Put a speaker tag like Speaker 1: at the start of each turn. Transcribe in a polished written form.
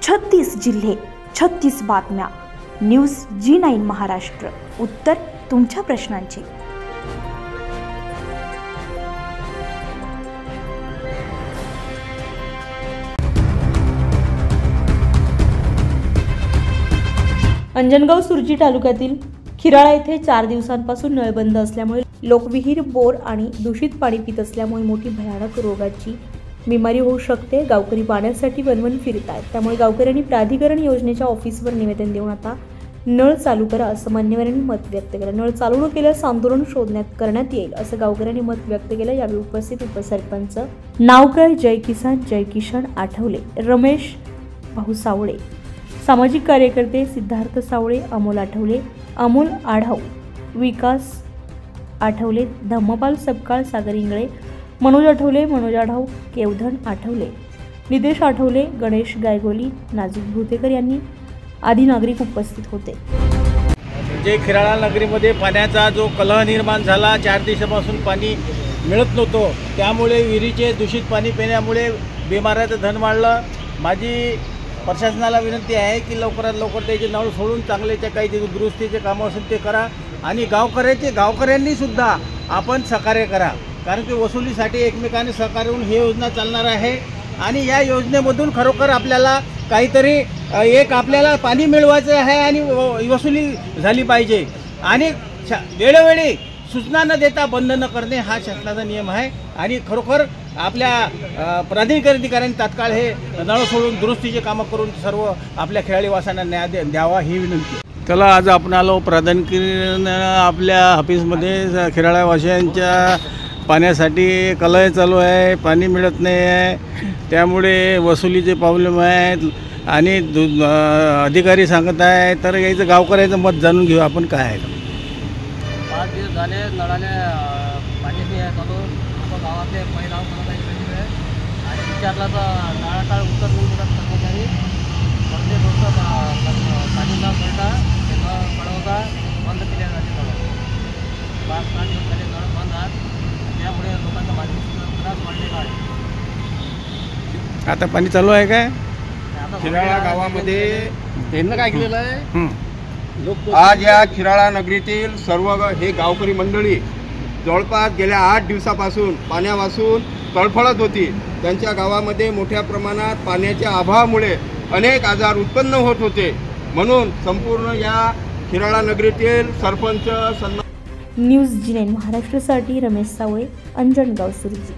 Speaker 1: 36 जिल्हे 36 बातम्या. News G9 Maharashtra. उत्तर तुमच्या प्रश्नांचे.
Speaker 2: अंजनगाव सुरजी तालुक्यातील खिराळा येथे 4 दिवसांपासून नळ बंद असल्यामुळे लोक विहीर, बोर आणि दूषित पाणी पित असल्यामुळे मोठी भयानक रोगाची बिमारी होऊ शकते. गावकरी पाण्यासाठी वणवण फिरत आहेत. त्यामुळे गावकऱ्यांनी प्राधिकरण योजनेच्या ऑफिसवर निवेदन देऊन आता नळ चालू करा असं मान्यवरांनी मत व्यक्त केलं. नळ चालू न केल्यास आंदोलन करण्यात येईल असं गावकऱ्यांनी मत व्यक्त केलं. यावेळी उपस्थित उपसरपंच नावकर जयकिशन आठवले, रमेश भाऊ सावळे, सामाजिक कार्यकर्ते सिद्धार्थ सावळे, अमोल आठवले, अमोल आढाव, विकास आठवले, धम्मपाल सपकाळ, सागर इंगळे, मनोज आठवले, मनोज आढाव, केवधन आठवले, निदेश आठवले, गणेश गायगोली, नाजिक भूतेकर यांनी आदी नागरिक उपस्थित होते.
Speaker 3: म्हणजे खिराळा नगरीमध्ये पाण्याचा जो कलह निर्माण झाला, 4 दिवसापासून पाणी मिळत नव्हतं, त्यामुळे विहिरीचे दूषित पाणी पिण्यामुळे बिमाराचं धन वाढलं. माझी प्रशासनाला विनंती आहे की लवकरात लवकर त्याचे नळ सोडून चांगल्याच्या काही जे दुरुस्तीचे कामं असेल ते करा आणि गावकऱ्यांनी सुद्धा आपण सहकार्य करा, कारण की वसुलीसाठी एकमेकांनी सहकार्य होऊन ही योजना चालणार आहे. आणि या योजनेमधून खरोखर आपल्याला काहीतरी एक आपल्याला पाणी मिळवायचं आहे आणि वसुली झाली पाहिजे आणि वेळोवेळी सूचना न देता बंद न करणे हा शासनाचा नियम आहे. आणि खरोखर आपल्या प्राधिकरण अधिकाऱ्यांनी तात्काळ हे नळ सोडून दुरुस्तीचे कामं करून सर्व आपल्या खेळाडीवासांना न्याय द्यावा ही विनंती. त्याला आज आपण आलो प्राधिकरण आपल्या ऑफिसमध्ये खिराळावासियांच्या पाण्यासाठी कलह चालू आहे, पाणी मिळत नाही आहे, त्यामुळे वसुलीचे प्रॉब्लेम आहेत आणि अधिकारी सांगत आहे. तर याचं गावकऱ्याचं मत जाणून घेऊ आपण काय आहे.
Speaker 4: 5 दिवस झाले नळाले पाणी नाही आहे चालू. आपण गावातले महिला आहे आणि विचारला तर नळाटाळ उत्तर मिळून देतात कर्मचारी. प्रत्येक गोष्ट पाणी न पडता ते न पडवता बंद केल्या जाते. 5-6 दिवस झाले नळ बंद आहेत, त्यामुळे लोकांचा मानसिक त्रास वाढलेला आहे.
Speaker 3: आता पाणी चालू आहे काय?
Speaker 5: खिराळा गावामध्ये
Speaker 4: त्यांना काय केलेलं आहे,
Speaker 5: आज या खिराळा नगरीतील सर्व हे गावकरी मंडळी जवळपास गेल्या 8 दिवसापासून पाण्यापासून तळफळत होती. त्यांच्या गावामध्ये मोठ्या प्रमाणात पाण्याच्या अभावामुळे अनेक आजार उत्पन्न होत होते. म्हणून संपूर्ण या खिराळा नगरीतील सरपंच
Speaker 2: न्यूज G9 महाराष्ट्रासाठी रमेश सावळे, अंजनगाव सुरजी.